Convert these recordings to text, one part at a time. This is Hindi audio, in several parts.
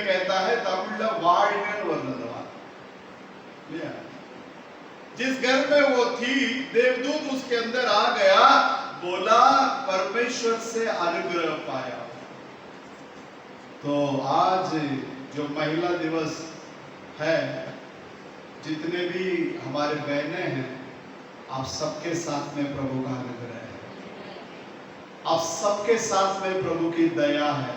कहता है तमिल वाड़िगन वर्णदवा। जिस घर में वो थी, देवदूत उसके अंदर आ गया, बोला परमेश्वर से अनुग्रह पाया। तो आज जो महिला दिवस है, जितने भी हमारे बहनें हैं, आप सबके साथ में प्रभु का अनुग्रह है, आप सबके साथ में प्रभु की दया है,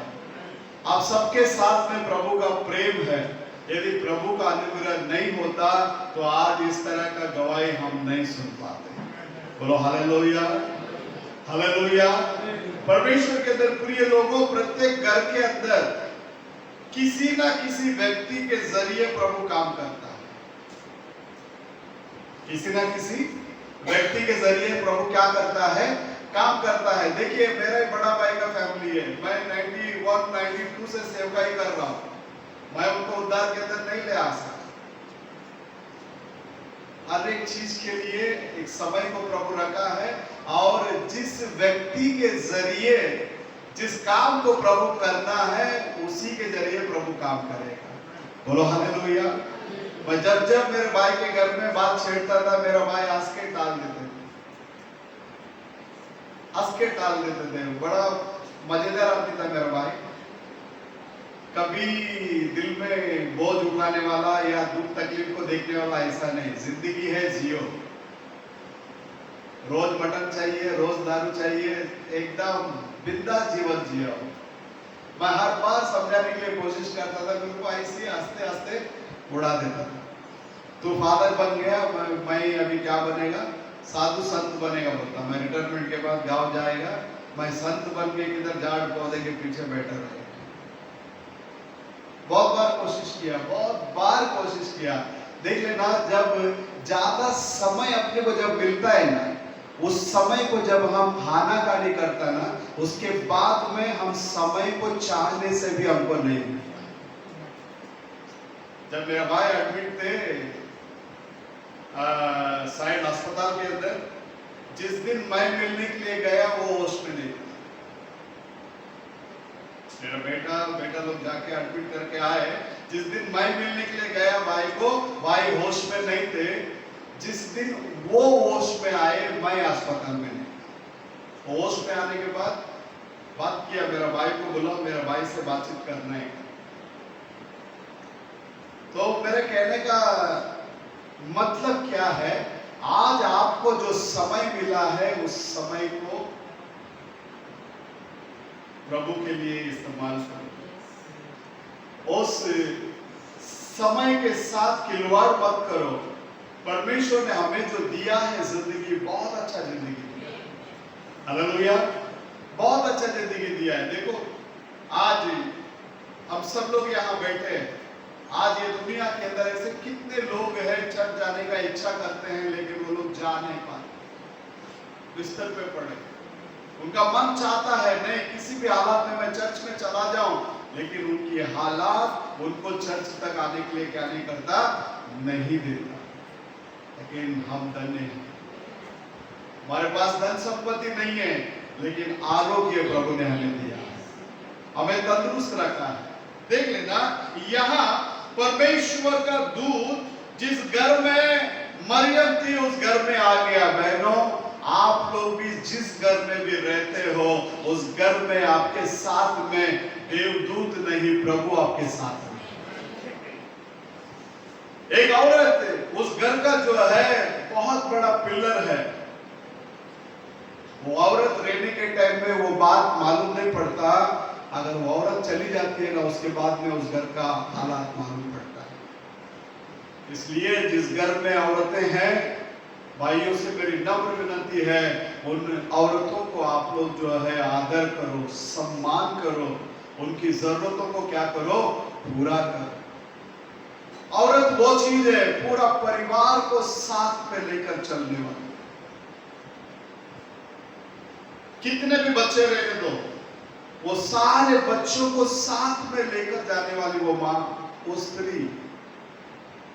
आप सबके साथ में प्रभु का प्रेम है। यदि प्रभु का अनुग्रह नहीं होता तो आज इस तरह का गवाही हम नहीं सुन पाते। बोलो हालेलुया, हालेलुया। परमेश्वर के अंदर प्रिय लोगों, प्रत्येक घर के अंदर किसी ना किसी व्यक्ति के जरिए प्रभु काम करता है। किसी ना किसी व्यक्ति के जरिए प्रभु क्या करता है? काम करता है। देखिए, मेरा एक बड़ा भाई का फैमिली है, मैं 91, 92 से सेवकाई कर रहा हूं। मैं उनको उद्धार के अंदर नहीं ले आ सकता। हर एक चीज के लिए एक समय को प्रभु रखा है, और जिस व्यक्ति के जरिए जिस काम को प्रभु करना है, उसी के जरिए प्रभु काम करेगा। बोलो हालेलुया। मैं जब मेरे भाई के घर में बात छेड़ता था, मेरा भाई हंस के टाल देते थे। बड़ा मजेदार आदमी था मेरा भाई। कभी दिल में बोझ उठाने वाला या दुख तकलीफ को देखने वाला ऐसा नहीं। जिंदगी है, जियो। रोज मटन चाहिए, रोज दारू चाहिए, एकदम बिंदास जीवन जियो। मैं हर बार समझाने के लिए कोशिश करता था, उनको ऐसे हंसते हंसते उड़ा देता था। तू फादर बन गया, मैं अभी क्या बनेगा? साधु संत बनेगा बोलता। मैं रिटायरमेंट के बाद गांव जाएगा, मैं संत बन के किधर झाड़ पौधे के पीछे बैठा रहेगा। बहुत बार कोशिश किया। देख लेना, जब ज्यादा समय अपने को जब मिलता है ना, उस समय को जब हम आनाकानी करता ना, उसके बाद में हम समय को चाहने से भी हमको नहीं मिलता। जब मेरा भाई एडमिट थे साइड अस्पताल के अंदर, जिस दिन मैं मिलने के लिए गया वो होश में नहीं था। मेरा बेटा लोग जाके एडमिट करके आए। जिस दिन मैं मिलने के लिए गया भाई को, भाई होश में नहीं थे। जिस दिन वो होश में आए, मैं अस्पताल में नहीं। होश में आने के बाद बात किया, मेरा भाई को बोला मेरा भाई से बातचीत करना है। तो मेरे कहने का मतलब क्या है? आज आपको जो समय मिला है, उस समय को प्रभु के लिए इस्तेमाल करो। उस समय के साथ खिलवाड़ मत करो। परमेश्वर ने हमें जो दिया है जिंदगी, बहुत अच्छा जिंदगी दिया है। हालेलुया, बहुत अच्छा जिंदगी दिया है। देखो, आज हम सब लोग यहाँ बैठे हैं। आज ये दुनिया के अंदर ऐसे कितने लोग हैं, चर्च जाने का इच्छा करते हैं, लेकिन वो लोग जा नहीं पाते, बिस्तर पे पड़े। उनका मन चाहता है नहीं, किसी भी हालात में मैं चर्च में चला जाऊं, लेकिन उनकी हालात उनको चर्च तक आने के लिए क्या नहीं करता? नहीं देता। लेकिन हम धन्य हैं, हमारे पास धन संपत्ति नहीं है, लेकिन आरोग्य प्रभु ने हमें दिया, हमें तंदुरुस्त रखा है। देख लेना, यहाँ परमेश्वर का दूत जिस घर में मरियम थी, उस घर में आ गया। बहनों, आप लोग भी जिस घर में भी रहते हो, उस घर में आपके साथ में देवदूत नहीं, प्रभु आपके साथ में। एक औरत उस घर का जो है बहुत बड़ा पिलर है। वो औरत रहने के टाइम में वो बात मालूम नहीं पड़ता, अगर वो औरत चली जाती है ना, उसके बाद में उस घर का हालात मालूम पड़ता है। इसलिए जिस घर में औरतें हैं, भाइयों से मेरी नम्र विनती है, उन औरतों को आप लोग जो है आदर करो, सम्मान करो, उनकी जरूरतों को क्या करो? पूरा करो। औरत वो चीज है, पूरा परिवार को साथ में लेकर चलने वाली। कितने भी बच्चे रहने दो, वो सारे बच्चों को साथ में लेकर जाने वाली वो माँ, वो स्त्री,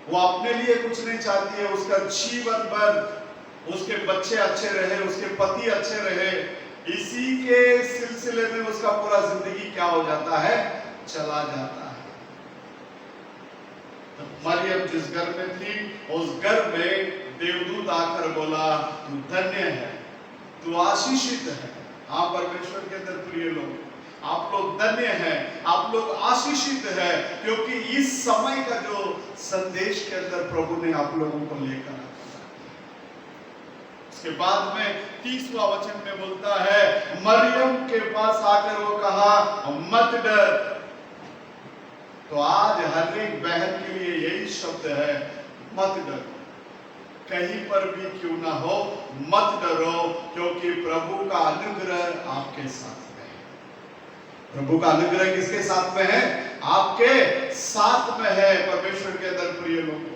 वो अपने लिए कुछ नहीं चाहती है। उसका जीवन भर उसके बच्चे अच्छे रहे, उसके पति अच्छे रहे, इसी के सिलसिले में उसका पूरा जिंदगी क्या हो जाता है? चला जाता है। मरियम जिस घर में थी, उस घर में देवदूत आकर बोला, तू धन्य है, तू आशीषित है। हाँ परमेश्वर के अंदर प्रिय लोग, आप लोग धन्य हैं, आप लोग आशीषित है, क्योंकि इस समय का जो संदेश के अंदर प्रभु ने आप लोगों को लेकर आया। उसके बाद में 30वां वचन में बोलता है, मरियम के पास आकर वो कहा, मत डर। तो आज हर एक बहन के लिए यही शब्द है, मत डर। कहीं पर भी क्यों ना हो, मत डरो, क्योंकि प्रभु का अनुग्रह आपके साथ में है। प्रभु का अनुग्रह किसके साथ में है? आपके साथ में है परमेश्वर के अंदर प्रिय लोगों।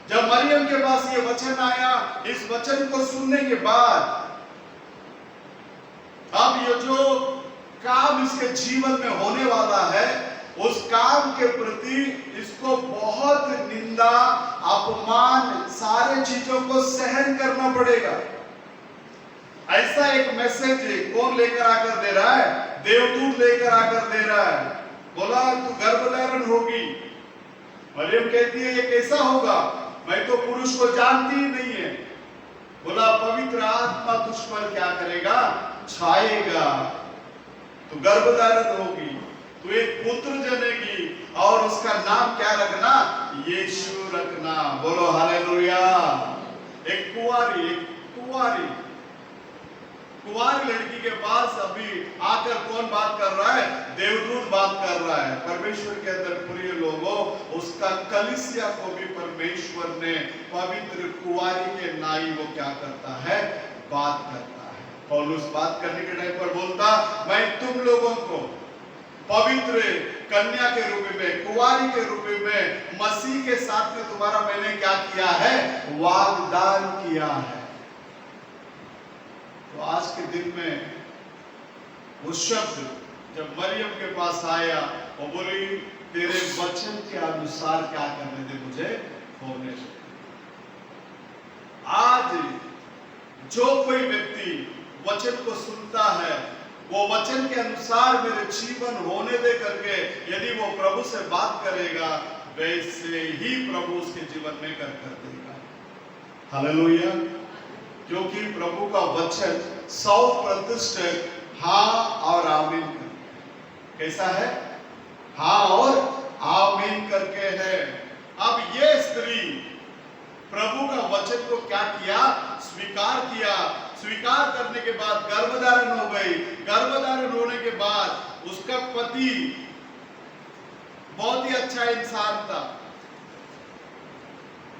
जब मरियम के पास ये वचन आया, इस वचन को सुनने के बाद अब ये जो काम इसके जीवन में होने वाला है, उस काम के प्रति इसको बहुत निंदा, अपमान, सारे चीजों को सहन करना पड़ेगा। ऐसा एक मैसेज कौन लेकर आकर दे रहा है? देवदूत लेकर आकर दे रहा है। बोला तू गर्भधारण होगी। मरियम कहती है ये कैसा होगा, मैं तो पुरुष को जानती ही नहीं है। बोला पवित्र आत्मा तुझ पर क्या करेगा? छाएगा। तू गर्भधारण होगी, तू एक पुत्र जनेगी और उसका नाम क्या रखना? यीशु रखना। बोलो हालेलुया। एक कुंवारी लड़की के पास अभी आकर कौन बात कर रहा है? देवदूत बात कर रहा है। परमेश्वर के अंदर प्रिय लोगों, उसका कलीसिया को भी परमेश्वर ने पवित्र कुंवारी के नाई वो क्या करता है? बात करता है। पौलुस बात करने के टाइम पर बोलता, मैं तुम लोगों को पवित्र कन्या के रूप में, कुंवारी के रूप में, मसीह के साथ में तुम्हारा मैंने क्या किया है? वाग्दान किया है। तो आज के दिन में वो शब्द जब मरियम के पास आया, वो बोली तेरे वचन के अनुसार क्या करने दे मुझे होने दे। आज जो कोई व्यक्ति वचन को सुनता है, वो वचन के अनुसार मेरे जीवन होने दे करके यदि वो प्रभु से बात करेगा, वैसे ही प्रभु उसके जीवन में कर देगा। हालेलुया। क्योंकि प्रभु का वचन 100% हाँ और आमीन कैसा है? हाँ और आमीन करके है। अब ये स्त्री प्रभु का वचन को क्या किया? स्वीकार किया। स्वीकार करने के बाद गर्भधारण हो गई। गर्भधारण होने के बाद उसका पति बहुत ही अच्छा इंसान था।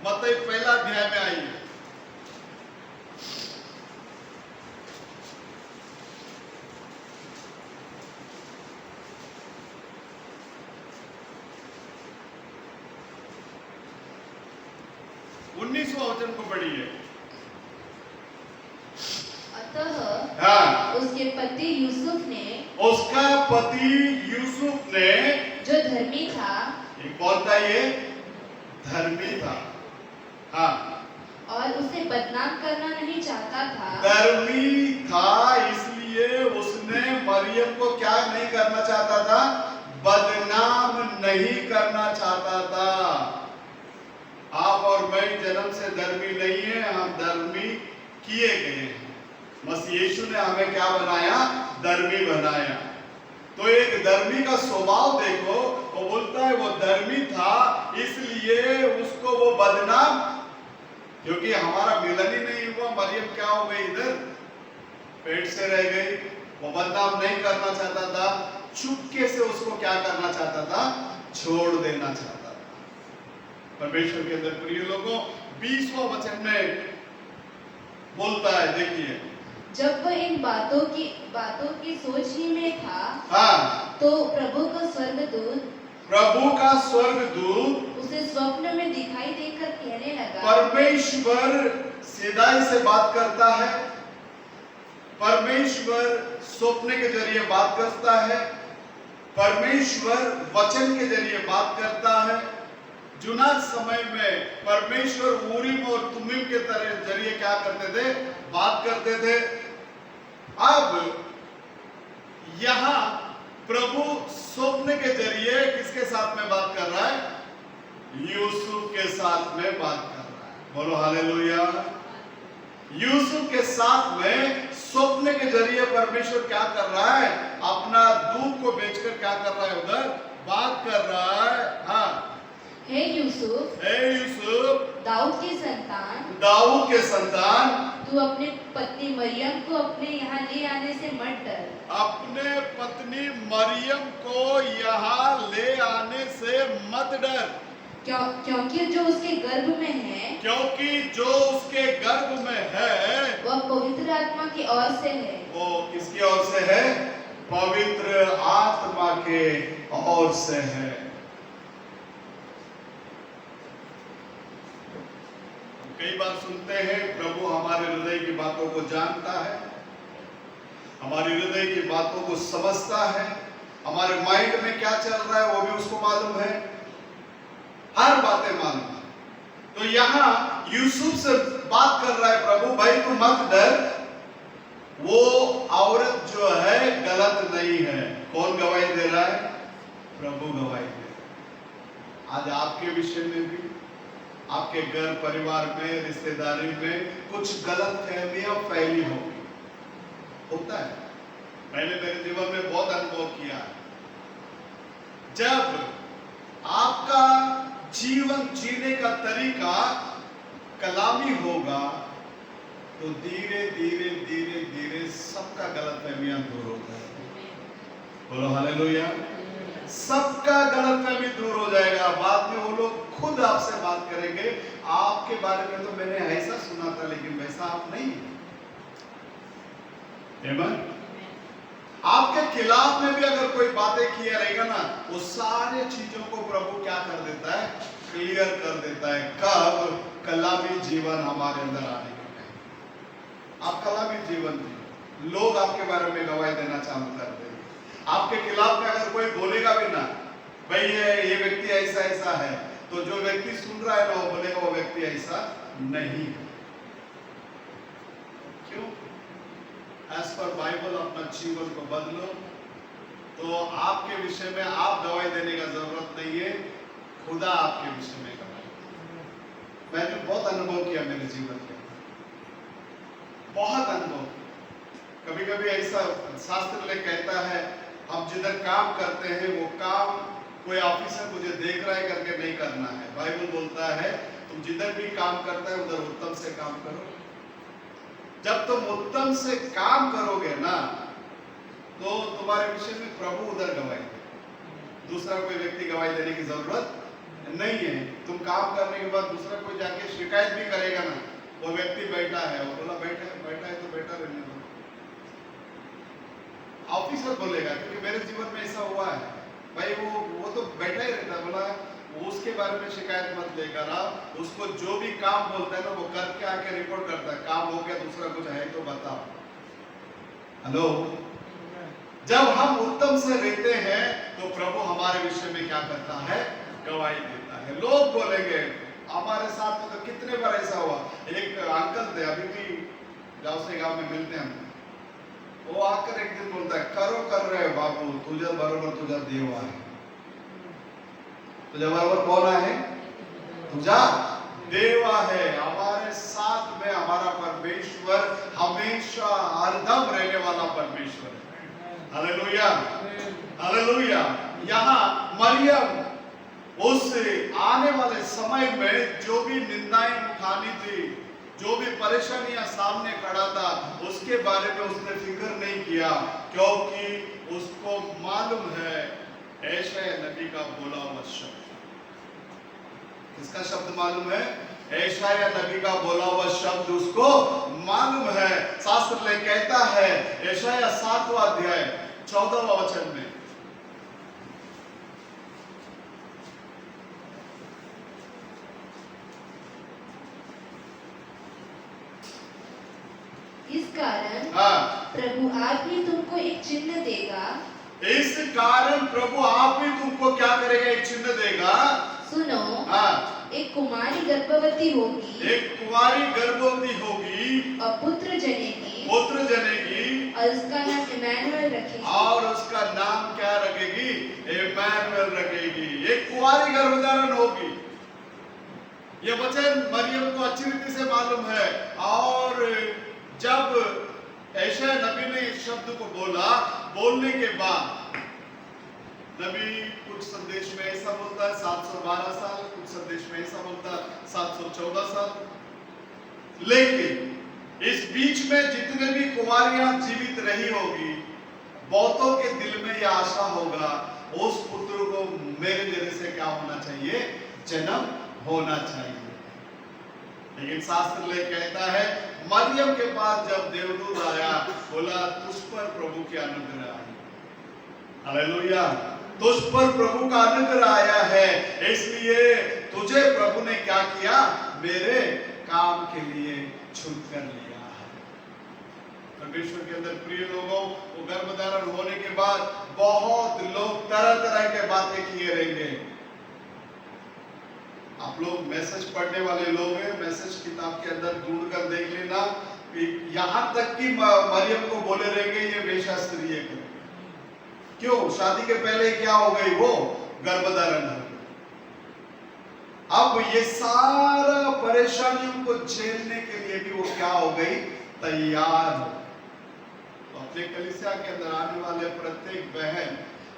मत्ती 1 अध्याय में आई। वचन को पढ़िए। अतः हाँ, उसके पति यूसुफ ने, उसका पति यूसुफ ने, जो धर्मी था, एक कौन था ये? धर्मी था। हाँ, और उसे बदनाम करना नहीं चाहता था। धर्मी था, इसलिए उसने मरियम को क्या नहीं करना चाहता था? बदनाम नहीं करना चाहता था। आप और मैं जन्म से धर्मी नहीं है, हम धर्मी किए गए हैं। मसीह यीशु ने हमें क्या बनाया? धर्मी बनाया। तो एक धर्मी का स्वभाव देखो, वो बोलता है वो धर्मी था, इसलिए उसको वो बदनाम, क्योंकि हमारा मिलन ही नहीं हुआ। मरियम क्या हो गई? इधर पेट से रह गई। वो बदनाम नहीं करना चाहता था, चुपके से उसको क्या करना चाहता था? छोड़ देना चाहता था। परमेश्वर के अंदर प्रिय लोगों, 20वां वचन में बोलता है, देखिए, जब वह इन बातों की सोच ही में था, हाँ, तो प्रभु का स्वर्गदूत उसे स्वप्न में दिखाई देकर कहने लगा। परमेश्वर सीधाई से बात करता है। परमेश्वर स्वप्न के जरिए बात करता है। परमेश्वर वचन के जरिए बात करता है। जुना समय में परमेश्वर ऊरीम और तुमीम के जरिए क्या करते थे? बात करते थे। अब यहां प्रभु स्वप्न के जरिए किसके साथ में बात कर रहा है? यूसुफ के साथ में बात कर रहा है। बोलो हालेलुया। यूसुफ के साथ में स्वप्न के जरिए परमेश्वर क्या कर रहा है? अपना दूध को बेचकर क्या कर रहा है? उधर बात कर रहा है। हाँ, हे यूसुफ, दाऊद के संतान, तू अपने पत्नी मरियम को अपने यहाँ ले आने से मत डर। अपने पत्नी मरियम को यहाँ ले आने से मत डर, क्योंकि जो उसके गर्भ में है, क्योंकि जो उसके गर्भ में है वह पवित्र आत्मा की ओर से है। वो किसकी ओर से है? पवित्र आत्मा के ओर से है। कई बार सुनते हैं प्रभु हमारे हृदय की बातों को जानता है, हमारी हृदय की बातों को समझता है, हमारे माइंड में क्या चल रहा है वो भी उसको मालूम है, हर बातें मालूम है। तो यहाँ यूसुफ से बात कर रहा है प्रभु, भाई तू मत डर, वो औरत जो है गलत नहीं है। कौन गवाही दे रहा है? प्रभु गवाही दे रहा है। आज आपके विषय में भी, आपके घर परिवार में, रिश्तेदारी में कुछ गलत फहमियां फैली होगी, होता है। मैंने मेरे जीवन में बहुत अनुभव किया है। जब आपका जीवन जीने का तरीका कलामी होगा तो धीरे धीरे धीरे धीरे सबका गलत फहमियां दूर हो जाएगी। बोलो हालेलुया। सबका गलत फहमी दूर हो जाएगा। बाद में वो लोग खुद आपसे बात करेंगे, आपके बारे में तो मैंने ऐसा सुना था लेकिन वैसा आप नहीं। आमीन। आपके खिलाफ में भी अगर कोई बातें किया रहेगा ना, वो सारे चीजों को प्रभु क्या कर देता है? क्लियर कर देता है। कब? कलामी जीवन हमारे अंदर आने के टाइम। आप कलामी जीवन जी, लोग आपके बारे में गवाही देना चालू कर देंगे। आपके खिलाफ में अगर कोई बोलेगा भी ना, भाई ये व्यक्ति ऐसा ऐसा है, तो जो व्यक्ति सुन रहा है ना वो बोलेगा वो व्यक्ति ऐसा नहीं है। क्यों? एज पर बाइबल अपना जीवन को बदलो, तो आपके विषय में आप गवाही देने का जरूरत नहीं है, खुदा आपके विषय में गवाही। मैंने बहुत अनुभव किया मेरे जीवन में, बहुत अनुभव। कभी कभी ऐसा शास्त्र में कहता है, हम जिधर काम करते हैं वो काम कोई ऑफिसर मुझे देख रहा है करके नहीं करना है। बाइबल बोलता है तुम जिधर भी काम करता है उधर उत्तम से काम करो। जब तुम उत्तम से काम करोगे ना, तो तुम्हारे विषय में प्रभु उधर गवाही दे। दूसरा कोई व्यक्ति गवाही देने की जरूरत नहीं है। तुम काम करने के बाद दूसरा कोई जाके शिकायत भी करेगा ना, वो व्यक्ति बैठा है, वो बोला बैठा है तो बैठा रहने दो। ऑफिसर बोलेगा, क्योंकि मेरे जीवन में ऐसा हुआ है भाई, वो तो बैठा ही रहता, बोला उसके बारे में शिकायत मत लेकर आप, उसको जो भी काम बोलता है ना वो करके आके रिपोर्ट करता है, काम हो गया, दूसरा कुछ है तो बताओ। हेलो। जब हम उत्तम से रहते हैं तो प्रभु हमारे विषय में क्या करता है? गवाही देता है। लोग बोलेंगे, हमारे साथ में तो कितने बार ऐसा हुआ। एक अंकल थे, अभी भी गांव से गांव में मिलते हैं, वो आकर एक दिन बोलता है, करो कर रहे बाबू, तुझे बरोबर तुझा देव आहे। तुझे बरोबर कौन आहे? तुझा देव आहे। हमारे साथ में हमारा परमेश्वर हमेशा हरदम रहने वाला परमेश्वर है। Hallelujah, hallelujah. यहाँ मरियम उस आने वाले समय में जो भी निंदाएं उठानी थी, जो भी परेशानियां सामने खड़ा था, उसके बारे में उसने फिक्र नहीं किया, क्योंकि उसको मालूम है यशायाह नबी का बोला हुआ शब्द। किसका शब्द मालूम है? यशायाह नबी का बोला हुआ शब्द उसको मालूम है। शास्त्र में कहता है, यशायाह 7वां अध्याय 14वां वचन में, इस कारण प्रभु आप ही तुमको एक चिन्ह देगा। इस कारण प्रभु आप ही तुमको क्या करेगा? एक चिन्ह देगा। सुनो, एक कुमारी गर्भवती होगी, एक कुमारी गर्भवती होगी और पुत्र जनेगी, और उसका नाम इमैनुएल रखेगी। और उसका नाम क्या रखेगी? इमैनुएल रखेगी। एक कुमारी गर्भधारण होगी, यह वचन मरियम को अच्छी रीति से मालूम है। और जब यशायाह नबी ने इस शब्द को बोला, बोलने के बाद नबी कुछ संदेश में ऐसा बोलता है 712 साल, कुछ संदेश में ऐसा बोलता है 714 साल। लेकिन इस बीच में जितने भी कुमारियां जीवित रही होगी, बहुतों के दिल में यह आशा होगा, उस पुत्र को मेरे देने से क्या होना चाहिए? जन्म होना चाहिए। लेकिन शास्त्र ले कहता है, मरियम के पास जब देवदूत आया, बोला तुझ पर प्रभु की अनुग्रह आई। हालेलुया, तुझ पर प्रभु का अनुग्रह आया है, इसलिए तुझे प्रभु ने क्या किया? मेरे काम के लिए चुन कर लिया है। परमेश्वर के अंदर प्रिय लोगों, वो गर्भधारण होने के बाद बहुत लोग तरह तरह के बातें किए रहेंगे। आप लोग मैसेज पढ़ने वाले लोग हैं, मैसेज किताब के अंदर ढूंढ कर देख लेना, यहां तक कि मरियम को बोले रहेंगे ये वेश्या स्त्री है। क्यों? शादी के पहले क्या हो गई? वो गर्भधारण हो गई। अब ये सारा परेशानियों को झेलने के लिए भी वो क्या हो गई? तैयार हो। तो अपने कलीसिया के अंदर आने वाले प्रत्येक बहन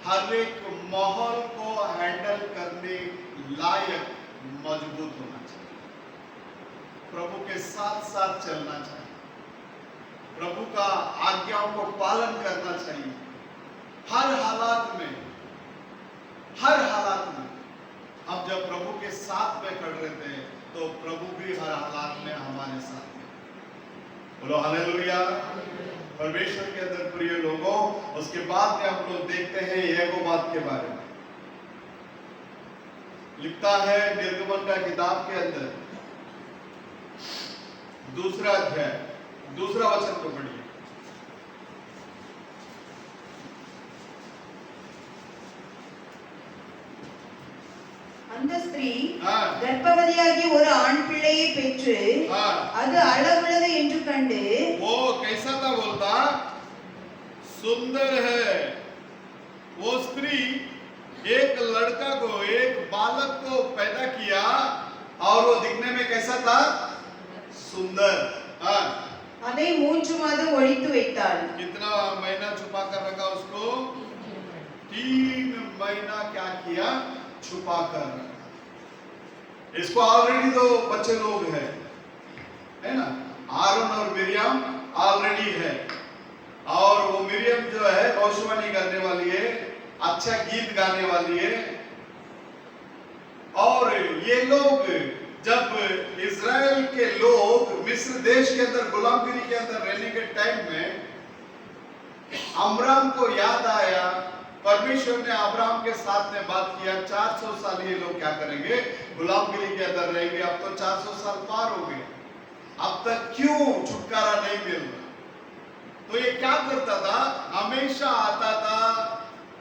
हर एक माहौल को हैंडल करने लायक मजबूत होना चाहिए, प्रभु के साथ साथ चलना चाहिए, प्रभु का आज्ञाओं को पालन करना चाहिए हर हालात में। हर हालात में हम जब प्रभु के साथ में खड़े रहते हैं, तो प्रभु भी हर हालात में हमारे साथ में। बोलो हालेलुया। परमेश्वर के अंदर प्रिय लोगों, उसके बाद में हम लोग देखते हैं यहोवा के बारे में। लिखता है निर्गमन का किताब के अंदर 2 अध्याय 2 वचन को पढ़िए। அந்த ஸ்திரீ கர்ப்பவதியாகி ஒரு ஆண் பிள்ளையை பெற்று அது அழகுள்ளது என்று கண்டு, वो कैसा था बोलता? सुंदर है। वो स्त्री एक लड़का को, एक बालक को पैदा किया, और वो दिखने में कैसा था? सुंदर। அதை 3 மாதம் ஒளித்து வைத்தாள்। कितना महीना छुपा कर रखा उसको? 3 महीना क्या किया? छुपा कर रखा। इसको ऑलरेडी तो बच्चे लोग हैं, है ना? आरोन और मिरियम ऑलरेडी है, और वो मिरियम जो है भविष्यवाणी करने वाली है, अच्छा गीत गाने वाली है। और ये लोग जब इज़राइल के लोग मिस्र देश के अंदर गुलामगिरी के अंदर रहने के टाइम में अब्राम को याद आया, परमेश्वर ने अब्राम के साथ में बात किया, 400 साल ये लोग क्या करेंगे? गुलामगिरी के अंदर रहेंगे। अब तो 400 साल पार हो गए, अब तक क्यों छुटकारा नहीं मिल रहा? तो ये क्या करता था? हमेशा आता था,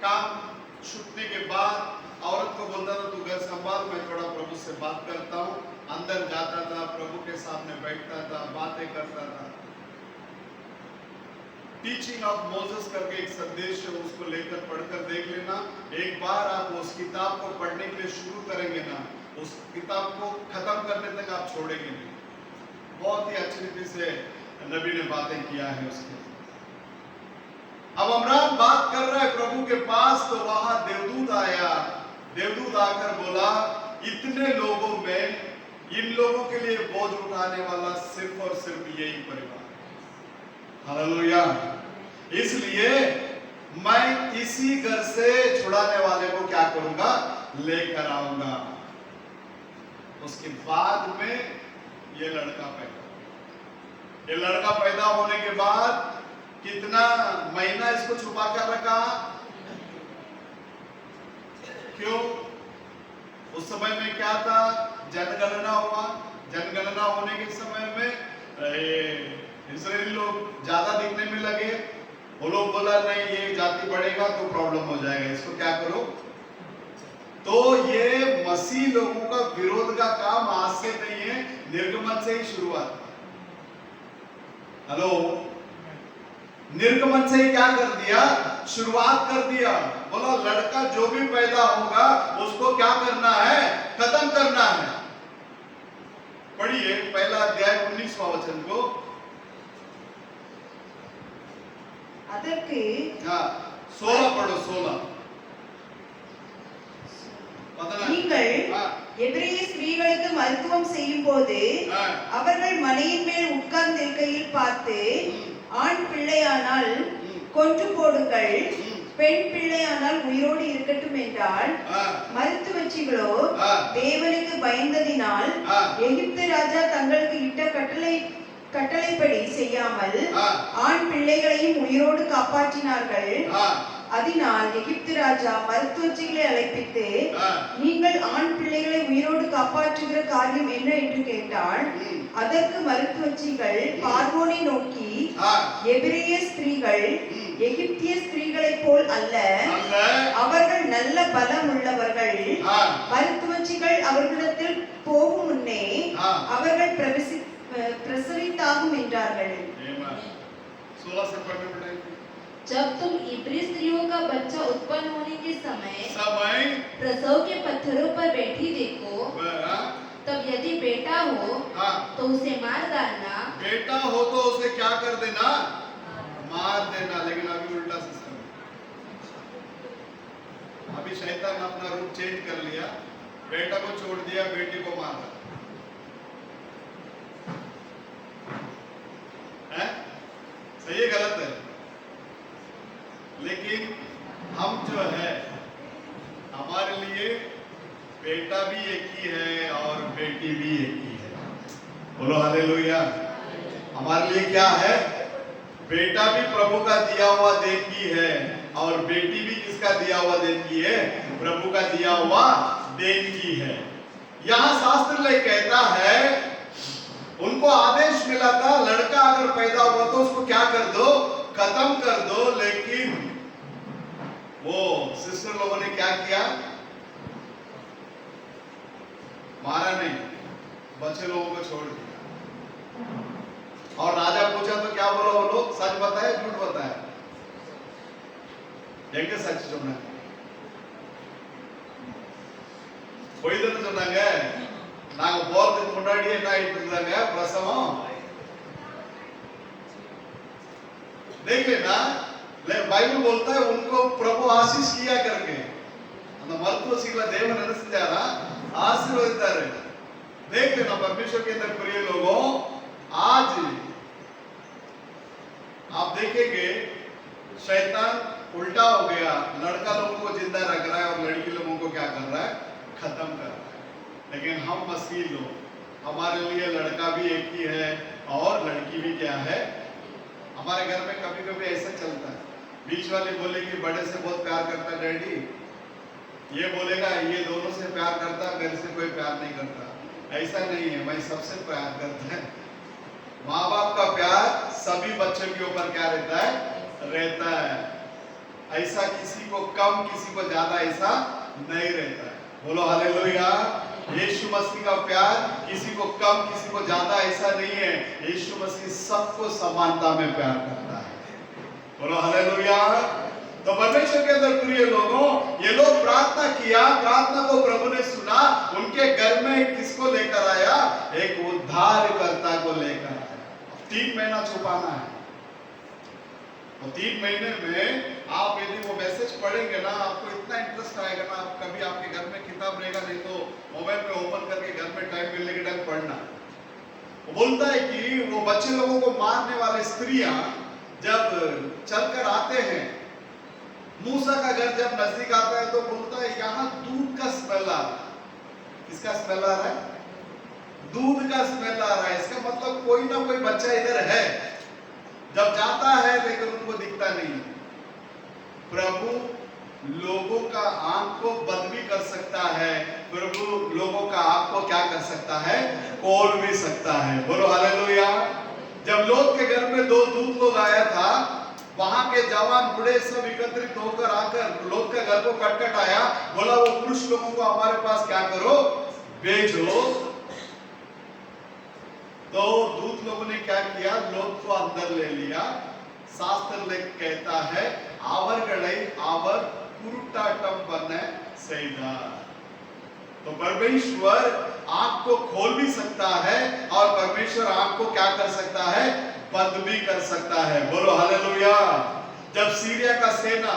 काम छूटने के बाद औरत को बोलता था तू घर संभाल, मैं थोड़ा प्रभु से बात करता हूँ। अंदर जाता था, प्रभु के सामने बैठता था, बातें करता था। टीचिंग ऑफ मोसेस करके एक संदेश है, उसको लेकर पढ़कर देख लेना। एक बार आप उस किताब को पढ़ने के लिए शुरू करेंगे ना, उस किताब को खत्म करने तक आप छोड़ेंगे नहीं। बहुत ही अच्छी रीति से नबी ने बातें किया है उसके। अब अब्राम बात कर रहा है प्रभु के पास, तो वहां देवदूत आया। देवदूत आकर बोला, इतने लोगों में इन लोगों के लिए बोझ उठाने वाला सिर्फ और सिर्फ यही परिवार। हालेलुया। इसलिए मैं इसी घर से छुड़ाने वाले को क्या करूंगा? लेकर आऊंगा। उसके बाद में ये लड़का पैदा हुआ। ये लड़का पैदा होने के बाद कितना महीना इसको छुपा कर रखा? क्यों? उस समय में क्या था? जनगणना हुआ। जनगणना होने के समय में इस्राएली लोग ज्यादा दिखने में लगे। वो लोग बोला नहीं, ये जाति बढ़ेगा तो प्रॉब्लम हो जाएगा, इसको क्या करो? तो ये मसीह लोगों का विरोध का काम आज से नहीं है, निर्गमन से ही शुरुआत। हेलो, निर्गमन से ही क्या कर दिया? शुरुआत कर दिया। बोला लड़का जो भी पैदा होगा उसको क्या करना है? खत्म करना है। पढ़िए पहला अध्याय 19वां वचन को। அதற்கு हाँ 16 पढ़ो 16। पता ना? நீங்கள் हाँ, எபிரேய ஸ்திரீகளுக்கு மருத்துவம் செய்யும் போது हाँ, அவர்கள் மலையின் மேல் உட்கார்ந்திருக்கையில் பார்த்து हम्म, ஆண் பிள்ளையானால் हम्म, கொன்று போடுங்கள், हम्म, பெண் பிள்ளையானால் உயிரோடு இருக்கட்டும் என்றால், हाँ, மருத்துவச்சிகளோ हाँ, தேவனுக்கு பயந்ததினால் हाँ, எகிப்து ராஜா தங்களுக்கு இட்ட கட்டளைப்படி செய்யாமல் हाँ, ஆண் பிள்ளைகளையும் உயிரோடு காப்பாற்றினார்கள். हाँ, அதனால் எகிப்து ராஜா மருத்துவச்சிகளை அழைப்பித்து, हाँ, நீங்கள் ஆண் பிள்ளைகளை உயிரோடு காப்பாற்றுகிற காரியம் என்ன என்று கேட்டால், हम्म, அதற்கு மருத்துவச்சிகள் பார்வோனை நோக்கி, हाँ, எபிரேய ஸ்திரீகள் हम्म, எகிப்திய ஸ்திரீகளைப் போல் அல்ல, अल्लाह, அவர்கள் நல்ல பலம் உள்ளவர்கள். हाँ, மருத்துவச்சிகள் அவர்களிடத்தில் போகும் முன்னே हाँ, அவர்கள் பிரசவித்தாகும் என்றார்கள். आमेन। 16 से पढ़ने पड़ेगा। जब तुम इब्री स्त्रियों का बच्चा उत्पन्न होने के समय समय प्रसव के पत्थरों पर बैठी देखो, हाँ, तब यदि बेटा हो हाँ, तो उसे मार डालना, बेटा हो तो उसे क्या कर देना? मार देना। लेकिन अभी उल्टा सिस्टम है। अभी शैतान ने अपना रूप चेंज कर लिया, बेटा को छोड़ दिया, बेटी को मार दिया। हैं? सही है गलत है? लेकिन हम जो है हमारे लिए बेटा भी एक ही है और बेटी भी एक ही है। बोलो हालेलुया। हमारे लिए क्या है? बेटा भी प्रभु का दिया हुआ देन की है और बेटी भी किसका दिया हुआ देन की है? प्रभु का दिया हुआ देन की है। यहाँ शास्त्र ले कहता है, उनको आदेश मिला था लड़का अगर पैदा हुआ तो उसको क्या कर दो? खत्म कर दो। लेकिन वो सिस्टर लोगों ने क्या किया? मारा नहीं, बच्चे लोगों को छोड़ दिया। और राजा पूछा तो क्या बोला वो लोग? सच बताए झूठ बताए? எங்க சச் சொன்னாங்க? பொய் தானே சொன்னாங்க? நாங்க போறதுக்கு முன்னாடியே என்ன ஆயிட்டு இருந்தாங்க? பிரசவம் देख लेना। बाइबल बोलता है उनको प्रभु आशीष किया करके அந்த மருத்துவசிகளை தேவன் என்ன செஞ்சாரா? आशीर्वदितारे। देख लेना परमेश्वर के अंदर प्रिय लोगों, आज आप देखेंगे शैतान उल्टा हो गया, लड़का लोगों को जिंदा रख रहा है और लड़की लोगों को क्या कर रहा है? खत्म कर रहा है। लेकिन हम मसीह लोग, हमारे लिए लड़का भी एक ही है और लड़की भी क्या है? हमारे घर में कभी कभी ऐसा चलता है, बीच वाले बोलेगी बड़े से बहुत प्यार करता है डैडी, ये बोलेगा ये दोनों से प्यार करता, मेरे से कोई प्यार नहीं करता। ऐसा नहीं है, मैं सबसे प्यार करता है। माँ बाप का प्यार सभी बच्चों के ऊपर क्या रहता है? रहता है। ऐसा किसी को कम किसी को ज्यादा ऐसा नहीं रहता है। बोलो हालेलुया। यीशु मसीह का प्यार किसी को कम किसी को ज्यादा ऐसा नहीं है। यीशु मसीह सबको समानता में प्यार करता है। बोलो हालेलुया। तो परमेश्वर के अंदर प्रिय लोगों, ये लोग प्रार्थना किया, प्रार्थना को प्रभु ने सुना, उनके घर में किसको लेकर आया? एक उद्धारकर्ता को लेकर आया। 3 महीना छुपाना है। तो 3 महीने में आप यदि वो मैसेज पढ़ेंगे ना, आपको इतना इंटरेस्ट आएगा ना, आप कभी आपके घर में किताब रहेगा, नहीं तो मोबाइल में ओपन करके घर में टाइम मिलने के टाइम पढ़ना। वो बोलता है कि वो बच्चे लोगों को मारने वाले स्त्रियां जब चलकर आते हैं, मूसा का घर जब नजदीक आता है तो बोलता है यहाँ दूध का स्मेल आ रहा है। किसका स्मेल आ रहा है? दूध का स्मेल आ रहा है। इसका मतलब कोई ना कोई बच्चा इधर है। जब जाता है लेकिन उनको दिखता नहीं। प्रभु लोगों का आंख को बंद भी कर सकता है, प्रभु लोगों का आंख को क्या कर सकता है? खोल भी सकता है। बोलो हालेलुया। जब लोग के घर में 2 दूत लोग आया था, वहां के जवान बूढ़े सब एकत्रित होकर आकर लोग के घर को खटखटाया, बोला वो पुरुष लोगों को हमारे पास क्या करो? भेजो। तो दूत लोगों ने क्या किया? लोग को अंदर ले लिया। शास्त्र कहता है आवरगड़ई आवर कुरुटाटम बने सैदा। तो परमेश्वर आंख को खोल भी सकता है और परमेश्वर आंख को क्या कर सकता है, बंद भी कर सकता है। बोलो हालेलुया। जब सीरिया का सेना,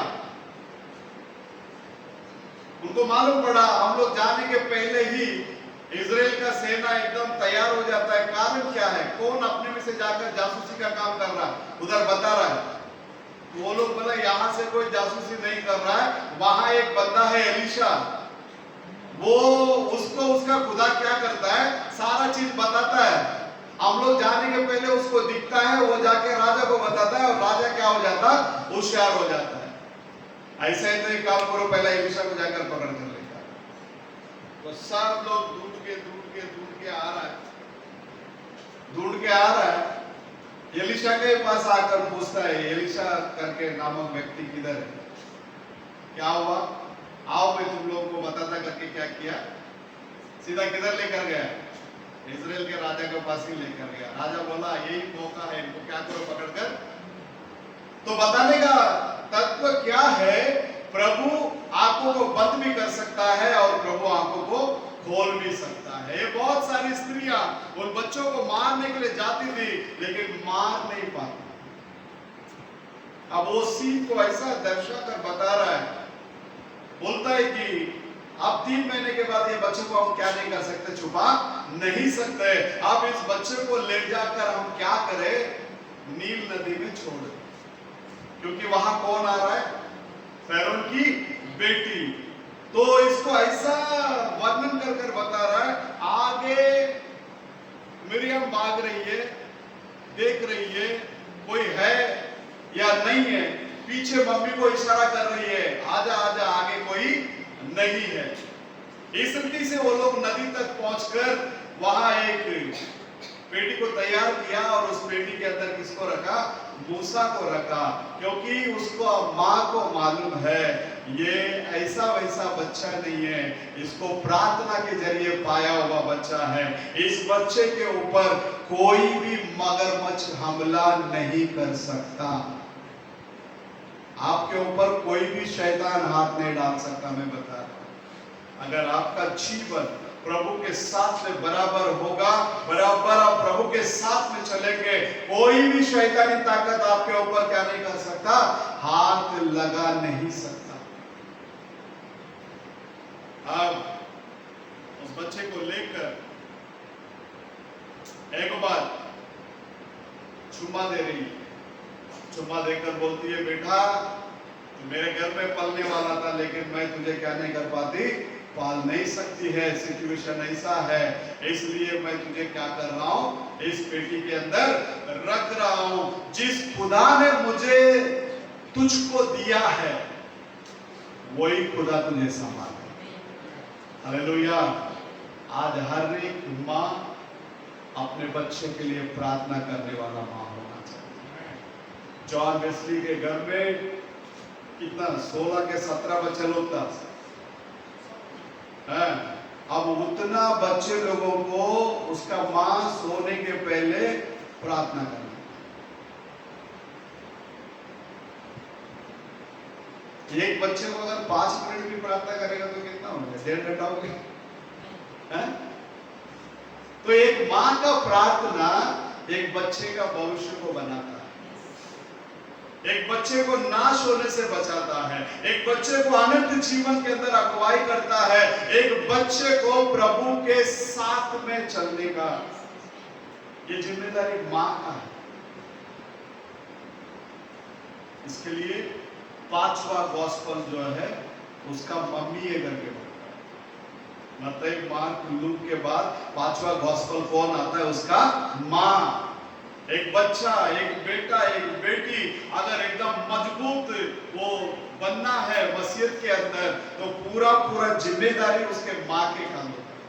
उनको मालूम पड़ा, हम लोग जाने के पहले ही इजराइल का सेना एकदम तैयार हो जाता है। कारण क्या है, कौन अपने में से जाकर जासूसी का काम कर रहा है, उधर बता रहा है। वो लोग बोला यहां से कोई जासूसी नहीं कर रहा है, वहां एक बंदा है एलीशा, वो उसको उसका खुदा क्या करता है, सारा चीज बताता है। हम लोग जाने के पहले उसको दिखता है, वो जाके राजा को बताता है और राजा क्या हो जाता, होशियार हो जाता है। ऐसे ही तो एक काम करो, पहले एलीशा को जाकर पकड़ कर लेकर। तो सब लोग ढूंढ के आ रहा है, ढूंढ के आ रहा है। एलीशा के पास आकर पूछता है, एलीशा करके नामक व्यक्ति किधर है, क्या हुआ, आओ मैं तुम लोगों को बताता करके क्या किया। सीधा किधर लेकर गया, इजराइल के राजा के पास ही लेकर गया। राजा बोला यही मौका है, इनको क्या करो पकड़कर। तो बताने का तत्व क्या है, प्रभु आंखों को बंद भी कर सकता है और प्रभु आंखों को खोल भी सकता है। ये बहुत सारी स्त्रियां उन बच्चों को मारने के लिए जाती थी, लेकिन मार नहीं पाती। अब वो सीन को ऐसा दर्शाकर बता रहा है, बोलता है कि अब 3 महीने के बाद ये बच्चे को हम क्या नहीं कर सकते, छुपा नहीं सकते। अब इस बच्चे को ले जाकर हम क्या करें, नील नदी में छोड़ दें, क्योंकि वहां कौन आ रहा है, फैरोन की बेटी। तो इसको ऐसा वर्णन कर कर बता रहा है, आगे मिरियम भाग रही है, देख रही है कोई है या नहीं है, पीछे मम्मी को इशारा कर रही है, आजा आजा, आगे कोई नहीं है। इस रीति से वो लोग नदी तक पहुंचकर वहां एक पेटी को तैयार किया और उस पेटी के अंदर किसको रखा, मूसा को रखा, क्योंकि उसको माँ को मालूम है ये ऐसा वैसा बच्चा नहीं है, इसको प्रार्थना के जरिए पाया हुआ बच्चा है। इस बच्चे के ऊपर कोई भी मगरमच्छ हमला नहीं कर सकता, आपके ऊपर कोई भी शैतान हाथ नहीं डाल सकता। मैं बता रहा हूं, अगर आपका जीवन प्रभु के साथ में बराबर होगा, बराबर आप प्रभु के साथ में चलेंगे, कोई भी शैतानी ताकत आपके ऊपर क्या नहीं कर सकता, हाथ लगा नहीं सकता। अब उस बच्चे को लेकर एक बार चुम्मा दे रही, चुम्मा देकर बोलती है, बेटा तू मेरे घर में पलने वाला था, लेकिन मैं तुझे क्या नहीं कर पाती, पाल नहीं सकती है, सिचुएशन ऐसा है, इसलिए मैं तुझे क्या कर रहा हूं, इस पेटी के अंदर रख रहा हूं। जिस खुदा ने मुझे तुझको दिया है, वही खुदा तुझे संभाले। हालेलुया। आज हर एक माँ अपने बच्चे के लिए प्रार्थना करने वाला माँ होना चाहिए। जॉन वेस्ली के घर में कितना 16 के 17 बच्चे लोग था, अब उतना बच्चे लोगों को उसका मां सोने के पहले प्रार्थना करना। एक बच्चे को अगर 5 मिनट भी प्रार्थना करेगा तो कितना हो गया, 1.5 घंटा हो गया। तो एक मां का प्रार्थना एक बच्चे का भविष्य को बनाता है, एक बच्चे को नाश होने से बचाता है, एक बच्चे को अनंत जीवन के अंदर अगुवाई करता है, एक बच्चे को प्रभु के साथ में चलने का ये जिम्मेदारी मां का है। इसके लिए 5वां गॉस्पेल जो है उसका मम्मी ये करके बोलता है। मतलब मार्क लूक के बाद 5वां गॉस्पेल कौन आता है, उसका मां। एक बच्चा, एक बेटा, एक बेटी अगर एकदम मजबूत वो बनना है वसीयत के अंदर, तो पूरा जिम्मेदारी उसके माँ के काम होता है।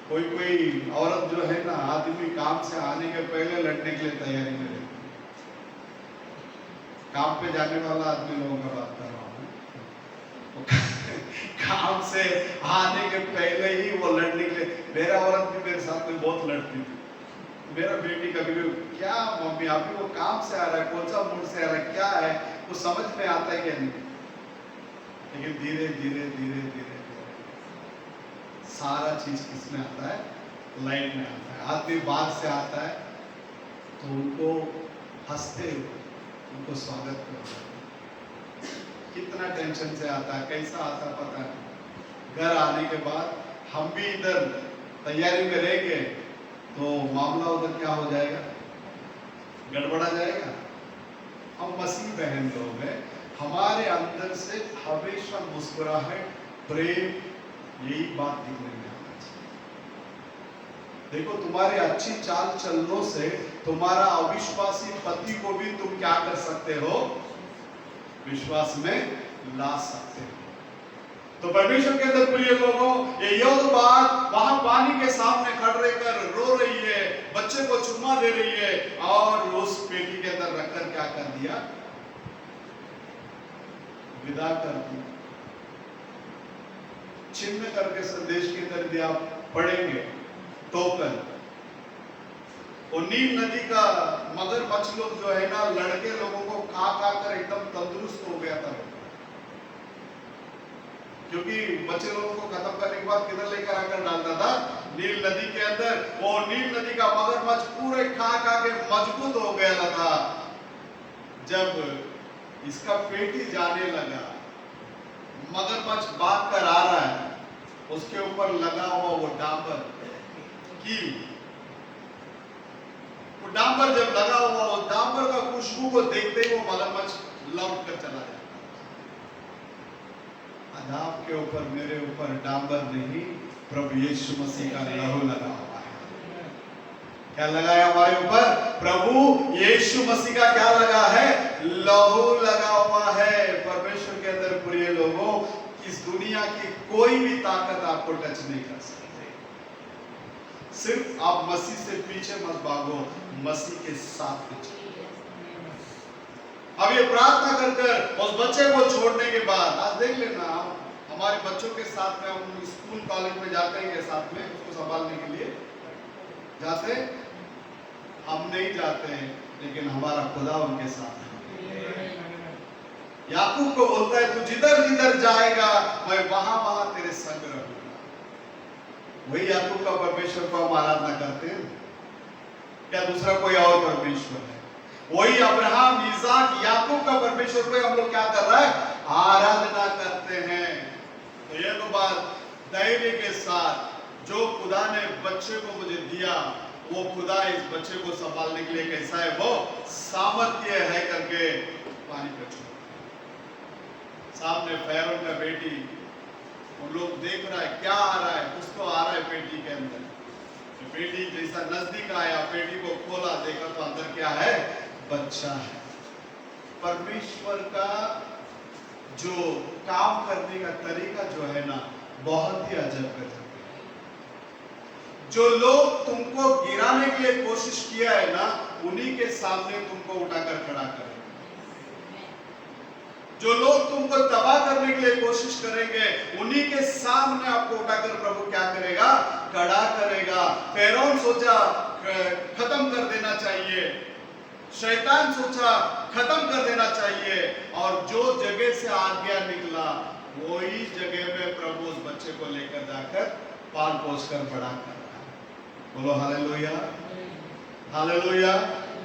कोई औरत जो है ना, आदमी काम से आने के पहले लड़ने के लिए तैयारी में रहती है। काम पे जाने वाला आदमी लोगों का बात कर रहा हूँ, काम से आने के पहले ही वो लड़ने के लिए। मेरा औरत भी मेरे साथ में बहुत लड़ती थी। मेरा बेटी कभी भी, क्या मम्मी अभी वो काम से आ रहा है, कौन सा मूड से आ रहा है, क्या है, वो समझ में आता है क्या नहीं। लेकिन धीरे धीरे सारा चीज किसमें आता है? लाइन में आता है। आदमी बाहर से आता है तो उनको हंसते हुए उनको स्वागत करते हैं। कितना टेंशन से आता है, कैसा आता है पता नहीं। घर आने के बाद हम भी इधर तैयारी में रहेंगे तो मामला उधर क्या हो जाएगा? गड़बड़ा जाएगा। हम मसीह बहन लोग हैं, हमारे अंदर से हमेशा मुस्कुराहट, प्रेम, यही बात दिखने में आना चाहिए। देखो, तुम्हारे अच्छी चाल चलनों से तुम्हारा अविश्वासी पति को भी तुम क्या कर सकते हो? विश्वास में ला सकते हो। तो परमेश्वर के अंदर प्रिय लोगों, ये योग बात वहां पानी के सामने खड़े कर रो रही है, बच्चे को चुम्मा दे रही है और उस पेटी के अंदर रखकर क्या कर दिया? विदा कर दिया। चिन्ह करके संदेश के अंदर भी आप पढ़ेंगे टोकन। और नील नदी का मगरमच्छ लोग जो है ना, लड़के लोगों को खा खा कर एकदम तंदुरुस्त हो गया था, क्योंकि बच्चे लोगों को खत्म करने के बाद किधर लेकर आकर डालता था? नील नदी के अंदर। और नील नदी का मगरमच्छ पूरे खा खा के मजबूत हो गया था। जब इसका पेट ही जाने लगा, मगरमच्छ भाग कर आ रहा है, उसके ऊपर लगा हुआ वो डांबर कील, वो डांबर जब लगा हुआ, वो डांबर का खुशबू को देखते ही वो मगरमच्छ लौट कर चला जाता। आपके ऊपर, मेरे ऊपर डांबर नहीं, प्रभु यीशु मसीह का लहू लगा हुआ है। क्या लगा है हमारे ऊपर? प्रभु यीशु मसीह का क्या लगा है? लहू लगा हुआ है। परमेश्वर के अंदर प्रिय लोगों, इस दुनिया की कोई भी ताकत आपको टच नहीं कर सकती। सिर्फ आप मसीह से पीछे मत भागो, मसीह के साथ पीछे। अब ये प्रार्थना कर कर उस बच्चे को छोड़ने के बाद, आज देख लेना, हमारे बच्चों के साथ में हम स्कूल कॉलेज में जाते हैं, साथ में उसको संभालने के लिए जाते हैं? हम नहीं जाते हैं, लेकिन हमारा खुदा उनके साथ है। याकूब को बोलता है, तू जिधर जिधर जाएगा मैं वहां वहां तेरे संग रहूंगा। वही याकूब का परमेश्वर को हम आराधना करते हैं क्या दूसरा कोई और परमेश्वर है? वही अब्राहम, इसहाक, याकूब का परमेश्वर को हम लोग क्या कर रहा है? आराधना करते हैं। तो ये तो बात धैर्य के साथ, जो खुदा ने बच्चे को मुझे दिया, वो खुदा इस बच्चे को संभालने के लिए कैसा है? वो सामर्थ्य है करके पानी पे छोड़। सामने फैरोन का बेटी, वो लोग देख रहा है क्या आ रहा है, कुछ तो आ रहा है पेटी के अंदर। बेटी जैसा नजदीक आया, पेटी को खोला, देखा तो अंदर क्या है? बच्चा है। परमेश्वर का जो काम करने का तरीका जो है ना, बहुत ही अजब गजब है। जो लोग तुमको गिराने के लिए कोशिश किया है ना, उन्हीं के सामने तुमको उठाकर खड़ा करेगा। जो लोग तुमको तबाह करने के लिए कोशिश करेंगे, उन्हीं के सामने आपको उठाकर प्रभु क्या करेगा? खड़ा करेगा। फिरौन सोचा खत्म कर देना चाहिए, शैतान सोचा खत्म कर देना चाहिए, और जो जगह से आज्ञा निकला वही जगह में प्रभु उस बच्चे को लेकर जाकर पाल पोस कर बड़ा कर रहा है। बोलो हालेलुया, हालेलुया।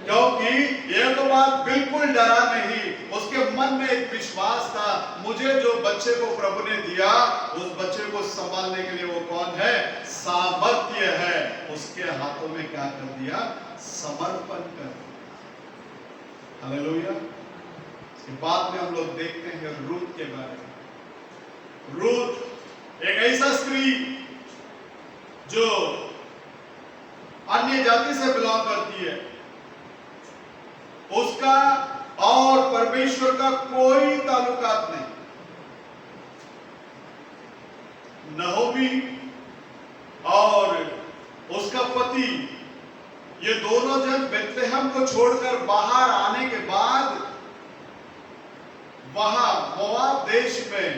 क्योंकि यह तो बात बिल्कुल डरा नहीं, उसके मन में एक विश्वास था, मुझे जो बच्चे को प्रभु ने दिया, उस बच्चे को संभालने के लिए वो कौन है? सामर्थ्य है। उसके हाथों में क्या कर दिया? समर्पण कर दिया। हालेलुया। इसके बाद में हम लोग देखते हैं रूथ के बारे में। रूथ एक ऐसा स्त्री जो अन्य जाति से बिलोंग करती है, उसका और परमेश्वर का कोई ताल्लुकात नहीं। नहोमी और उसका पति, ये दोनों जन बेथलेहम को छोड़कर बाहर आने के बाद वहां मोआब देश में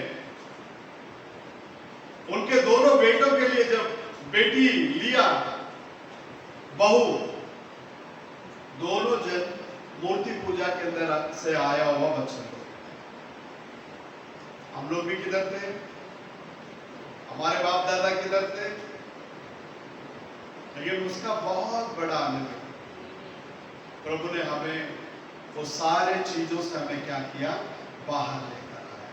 उनके दोनों बेटों के लिए जब बेटी लिया, बहू, दोनों जन मूर्ति पूजा के अंदर से आया हुआ बच्चा। हम लोग भी किधर थे? हमारे बाप दादा किधर थे, लेकिन उसका बहुत बड़ा आनंद प्रभु ने हमें वो सारे चीजों से हमें क्या किया, बाहर लेकर आया।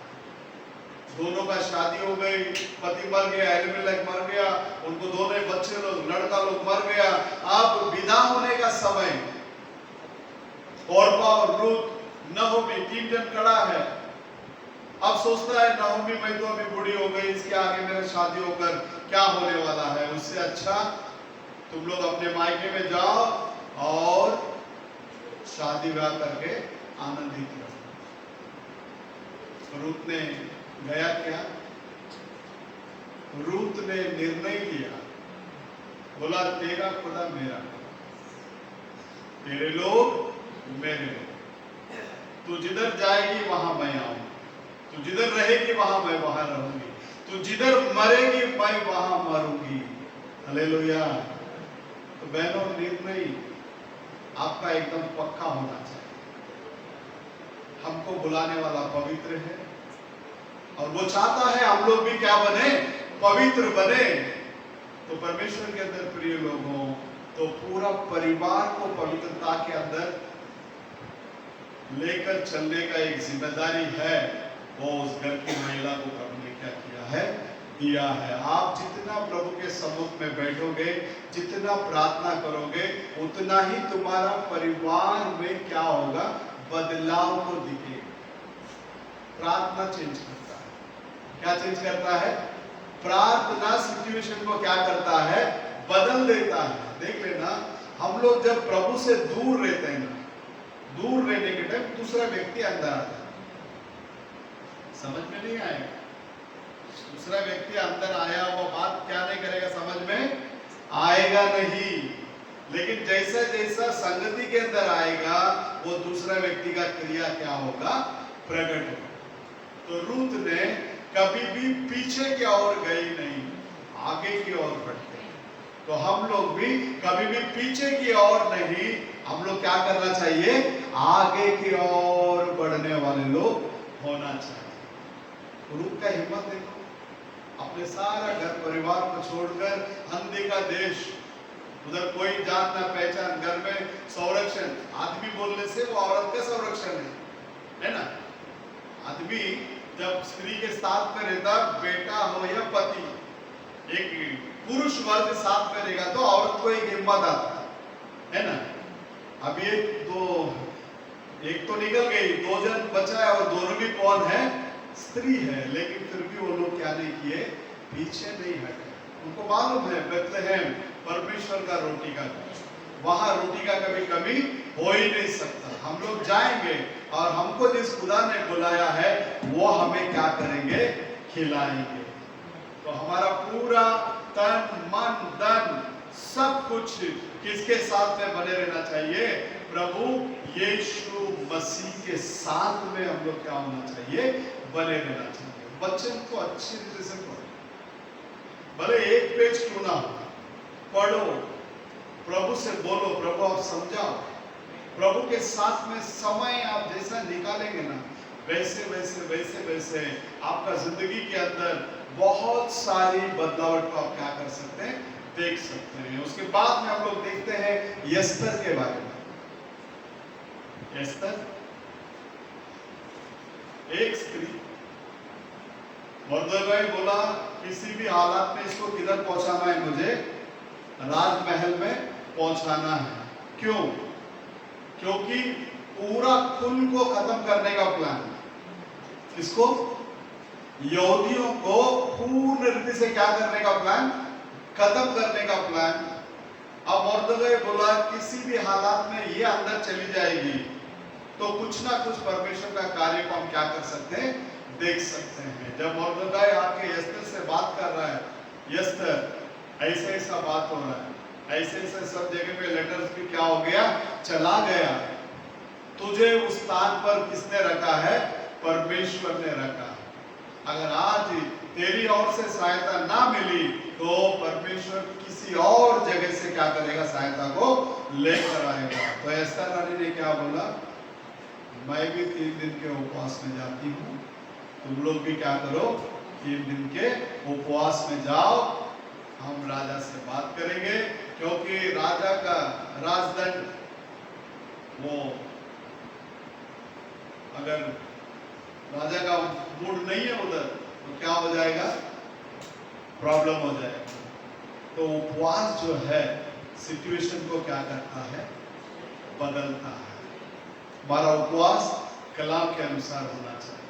दोनों का शादी हो गई, पति मर गया, एलिमेलेक मर गया, उनको दोनों बच्चे लोग, लड़का लोग मर गया। अब विदा होने का समय, ओर्पा और रूत, नहोमी 3 जन खड़ा है। अब सोचता है नहोमी मैं तो अभी बूढ़ी हो गई, इसके आगे मेरा शादी होकर क्या होने वाला है, उससे अच्छा तुम लोग अपने मायके में जाओ और शादी ब्याह करके आनंदित रहो। रूत ने गया क्या, रूत ने निर्णय लिया, बोला तेरा खुदा मेरा, तेरे लोग मेरे लोग, तू जिधर जाएगी वहां मैं आऊंगी, तू जिधर रहेगी वहां मैं वहां रहूंगी, तू जिधर मरेगी मैं वहां मरूंगी। हालेलुया। तो बहनों, निर्णय आपका एकदम पक्का होना चाहिए। हमको बुलाने वाला पवित्र है और वो चाहता है हम लोग भी क्या बने, पवित्र बने। तो परमेश्वर के अंदर प्रिय लोगों, तो पूरा परिवार को पवित्रता के अंदर लेकर चलने का एक जिम्मेदारी है, वो उस घर की महिला को प्रभु ने क्या किया है, दिया है। आप जितना प्रभु के सम्मुख में बैठोगे, जितना प्रार्थना करोगे, उतना ही तुम्हारा परिवार में क्या होगा, बदलाव को दिखेगा। प्रार्थना चेंज करता है, क्या चेंज करता है, प्रार्थना सिचुएशन को क्या करता है, बदल देता है। देख लेना, हम लोग जब प्रभु से दूर रहते हैं ना, दूर रहने के टाइम दूसरा व्यक्ति अंदर आता है, समझ में नहीं आएगा। दूसरा व्यक्ति अंदर आया वो बात क्या नहीं करेगा, समझ में आएगा नहीं। लेकिन जैसा जैसा संगति के अंदर आएगा, वो दूसरा व्यक्ति का क्रिया क्या होगा, प्रकट होगा। तो रूत ने कभी भी पीछे की ओर गई नहीं, आगे की ओर बढ़ते। तो हम लोग भी कभी भी पीछे की ओर नहीं, हम लोग क्या करना चाहिए, आगे की ओर बढ़ने वाले लोग होना चाहिए। रूत का हिम्मत देखो, अपने सारा घर परिवार को छोड़कर अनदेखा देश, उधर कोई जान ना पहचान, घर में संरक्षण, आदमी बोलने से वो औरत का संरक्षण है ना। आदमी जब स्त्री के साथ में रहता, बेटा हो या पति, एक पुरुष वर्ग साथ में रहेगा तो औरत को एक हिम्मत आता है ना। अब ये एक तो निकल गई, 2 जन बचा है और दोनों भी कौन है, स्त्री है। लेकिन फिर भी वो लोग क्या नहीं किए, पीछे नहीं हटे। उनको मालूम है बेथलेहम परमेश्वर का रोटी का, वहां रोटी का कभी कमी हो ही नहीं सकता। हम लोग जाएंगे और हमको जिस खुदा ने बुलाया है वो हमें क्या करेंगे, खिलाएंगे। तो हमारा पूरा तन मन धन सब कुछ किसके साथ में बने रहना चाहिए, प्रभु यीशु मसीह के साथ में हम लोग क्या होना चाहिए, बने रहना चाहिए। वचन को अच्छी तरह से पढ़ो, भले एक पेज क्यों ना हो, पढ़ो, प्रभु से बोलो, प्रभु आप समझाओ। प्रभु के साथ में समय आप जैसा निकालेंगे ना, वैसे वैसे वैसे वैसे आपका जिंदगी के अंदर बहुत सारी बदलावट को आप क्या कर सकते हैं, देख सकते हैं। उसके बाद में हम लोग देखते हैं यस्तर के बारे में। यस्तर एक स्त्री, मर्दगाई बोला किसी भी हालात में इसको किधर पहुंचाना है, मुझे राजमहल में पहुंचाना है। क्यों? क्योंकि पूरा खून को खत्म करने का प्लान, इसको यहूदियों को पूर्ण रीति से क्या करने का प्लान, खत्म करने का प्लान। अब मर्दगाई बोला किसी भी हालात में ये अंदर चली जाएगी तो कुछ ना कुछ परमेश्वर का कार्य को हम क्या कर सकते हैं, देख सकते हैं। जब मर्दगाई आके यस्तर से बात कर रहा है, यस्तर ऐसे ऐसा बात हो रहा है, ऐसे ऐसे सब जगह पे लेटर्स भी क्या हो गया, चला गया, तुझे उस स्थान पर किसने रखा है, परमेश्वर ने रखा। अगर आज तेरी ओर से सहायता ना मिली तो परमेश्वर किसी और जगह से क्या करेगा, सहायता को लेकर आएगा। तो एस्तर रानी ने क्या बोला, मैं भी 3 दिन के उपवास में जाती हूँ, तुम लोग भी क्या करो, 3 दिन के उपवास में जाओ। हम राजा से बात करेंगे, क्योंकि राजा का राजदंड, वो अगर राजा का मूड नहीं है उधर तो क्या हो जाएगा, प्रॉब्लम हो जाएगा। तो उपवास जो है सिचुएशन को क्या करता है, बदलता है। हमारा उपवास कलाम के अनुसार होना चाहिए।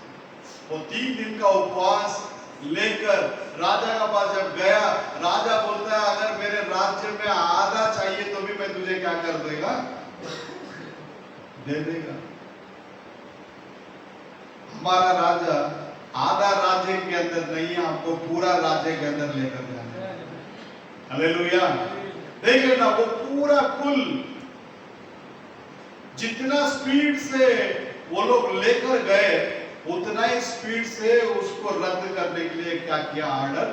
वो 3 दिन का उपवास लेकर राजा का पास जब गया, राजा बोलता है अगर मेरे राज्य में आधा चाहिए तो भी मैं तुझे क्या कर देगा, दे देगा। हमारा राजा आधा राज्य के अंदर नहीं है, हमको पूरा राज्य के अंदर लेकर जाना है। हालेलुया। देख लेना, वो पूरा कुल जितना स्पीड से वो लोग लेकर गए, उतना ही स्पीड से उसको रद्द करने के लिए क्या किया, ऑर्डर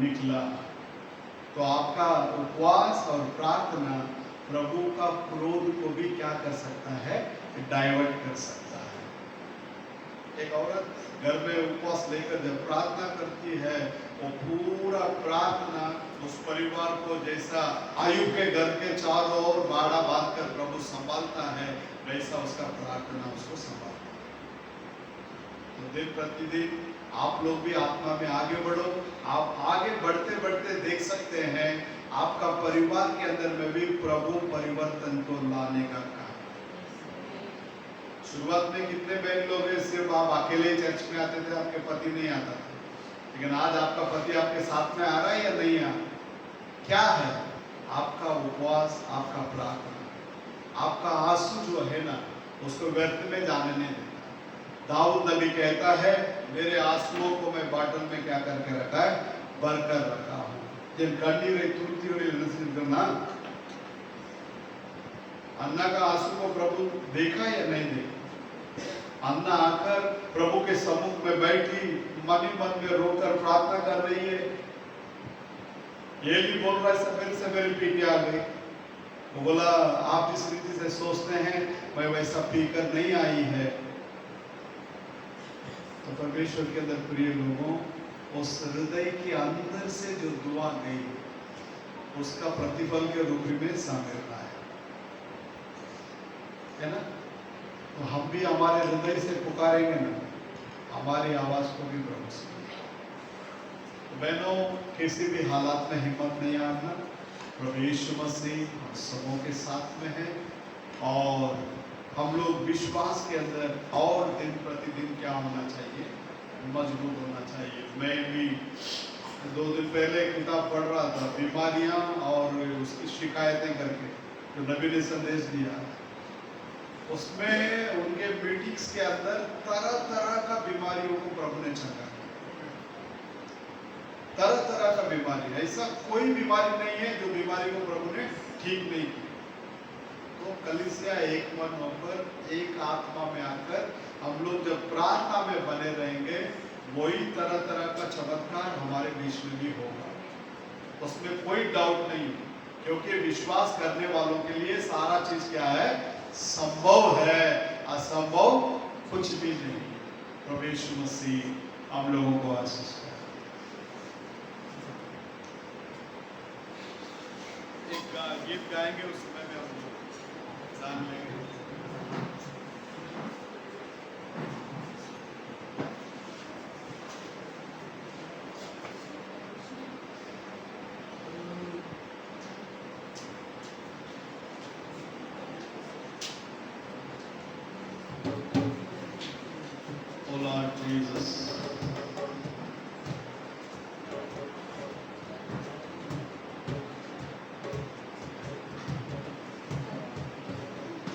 निकला। तो आपका उपवास और प्रार्थना प्रभु का क्रोध को भी क्या कर सकता है, डाइवर्ट कर सकता है। एक औरत घर में उपवास लेकर जब प्रार्थना करती है, वो पूरा प्रार्थना उस परिवार को जैसा आयुब के घर के चारों ओर बाड़ा बांधकर प्रभु संभालता है, वैसा उसका प्रार्थना उसको संभालता है। तो दिन प्रतिदिन आप लोग भी आत्मा में आगे बढ़ो। आप आगे बढ़ते बढ़ते देख सकते हैं आपका परिवार के अंदर में भी प्रभु परिवर्तन को लाने का काम। शुरुआत में कितने बहन लोग हैं, सिर्फ आप अकेले चर्च में आते थे, आपके पति नहीं आता था, लेकिन आज आपका पति आपके साथ में आ रहा है या नहीं आ? क्या है? आपका उपवास, आपका प्रार्थना, आपका आंसू जो है ना, उसको व्यर्थ में जाने नहीं देता। दाऊद नबी कहता है, मेरे आंसुओं को मैं बाटल में क्या करके रखा है, भरकर रखा हूं। जिन कण्णीरें तुरती हुई नसीब करना, अन्ना का आंसू को प्रभु देखा या नहीं देखा? अन्ना आकर प्रभु के सम्मुख में बैठी, मन ही मन में रोकर प्रार्थना कर रही है। एली बोल रहा है, सवेरे सवेरे पी के आ गई। वो बोला, आप जिस रीति से सोचते हैं मैं वैसा पीकर नहीं आई है। तो परमेश्वर के अंदर प्रिय लोगों, उस हृदय के अंदर से जो दुआ गई, उसका प्रतिफल के रूप में शामिल रहा है ना? तो हम भी हमारे हृदय से पुकारेंगे ना, हमारी आवाज को भी प्रभु सुनेगा। तो बहनों, किसी भी हालात में हिम्मत नहीं हारना। प्रभु यीशु मसीह हम सबों के साथ में है, और हम लोग विश्वास के अंदर और दिन प्रतिदिन क्या होना चाहिए, मजबूत होना चाहिए। मैं भी 2 दिन पहले किताब पढ़ रहा था, बीमारियां और उसकी शिकायतें करके, जो नबी ने संदेश दिया। उसमें उनके मीटिंग्स के अंदर तरह तरह का बीमारियों को प्रभु ने छका, तरह तरह का बीमारी। ऐसा कोई बीमारी नहीं है जो बीमारी को प्रभु ने ठीक नहीं की। तो कलीसिया एक मन होकर, एक आत्मा में आकर हम लोग जब प्रार्थना में बने रहेंगे, वही तरह तरह का चमत्कार हमारे बीच में भी होगा, उसमें कोई डाउट नहीं। क्योंकि विश्वास करने वालों के लिए सारा चीज क्या है, संभव है, असंभव कुछ भी नहीं। प्रभु यीशु मसीह हम लोगों को आशीष करे। एक गीत गाएंगे, उस समय में हम लोग जान लेंगे। Oh Lord Jesus.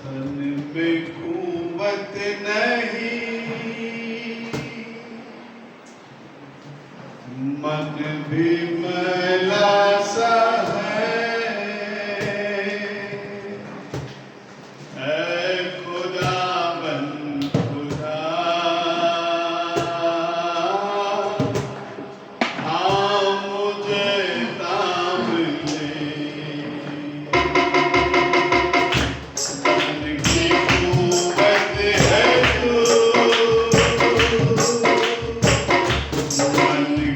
तन में कुव्वत नहीं, मन भी मैला सा है। ऐ खुदाबंद खुदा, हाँ मुझे थाम ले। मन की कुव्वत है तू, मन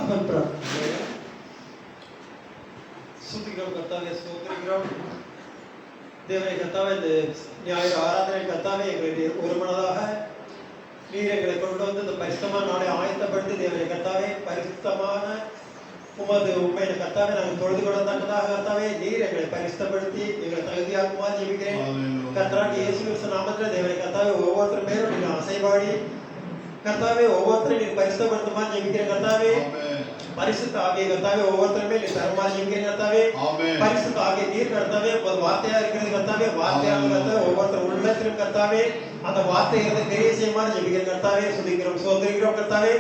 अपन प्रार्थना करेगा। स्तुतिக்கிறோம் கர்த்தாவே, ஸ்தோத்திரிக்கிறோம் தேவனை கர்த்தாவே. இந்த ஞாயிறு ஆராதனை கர்த்தாவே எங்களை ஒரு மனதாக நீர் எங்களை கொண்டு வந்து இந்த பரிசுத்தமான நாளை ஆயத்தப்படுத்தி தேவனை கர்த்தாவே பரிசுத்தமான உமது உண்மையை கர்த்தாவே நாங்கள் தொழுது கொள்ளத்தக்கதாக கர்த்தாவே நீர் எங்களை பரிசுத்தப்படுத்தி எங்களை தகுதியாக்குமா ஜெபிக்கிறேன். கர்த்தராகிய இயேசு கிறிஸ்து நாமத்தில் தேவனை கர்த்தாவே ஒவ்வொருத்தர் பேரும் நீங்கள் அசைவாடி கர்த்தாவே ஒவ்வொருத்தரும் நீர் பரிசுத்தப்படுத்துமா ஜெபிக்கிறேன். கர்த்தாவே பரிசுத்த ஆகிய கர்த்தாவே ஒவ்வொருத்தருமே நீர் தரமா ஜெபிக்கிறேன். கர்த்தாவே பரிசுத்த ஆகிய நீர் கர்த்தாவே ஒரு வார்த்தையா இருக்கிறது கர்த்தாவே. வார்த்தையாக கர்த்தாவே ஒவ்வொருத்தர் உள்ளத்திலும் கர்த்தாவே அந்த வார்த்தை இருந்து கிரியை செய்யுமாறு ஜெபிக்கிறேன். கர்த்தாவே சுதிக்கிறோம், சோதரிக்கிறோம் கர்த்தாவே.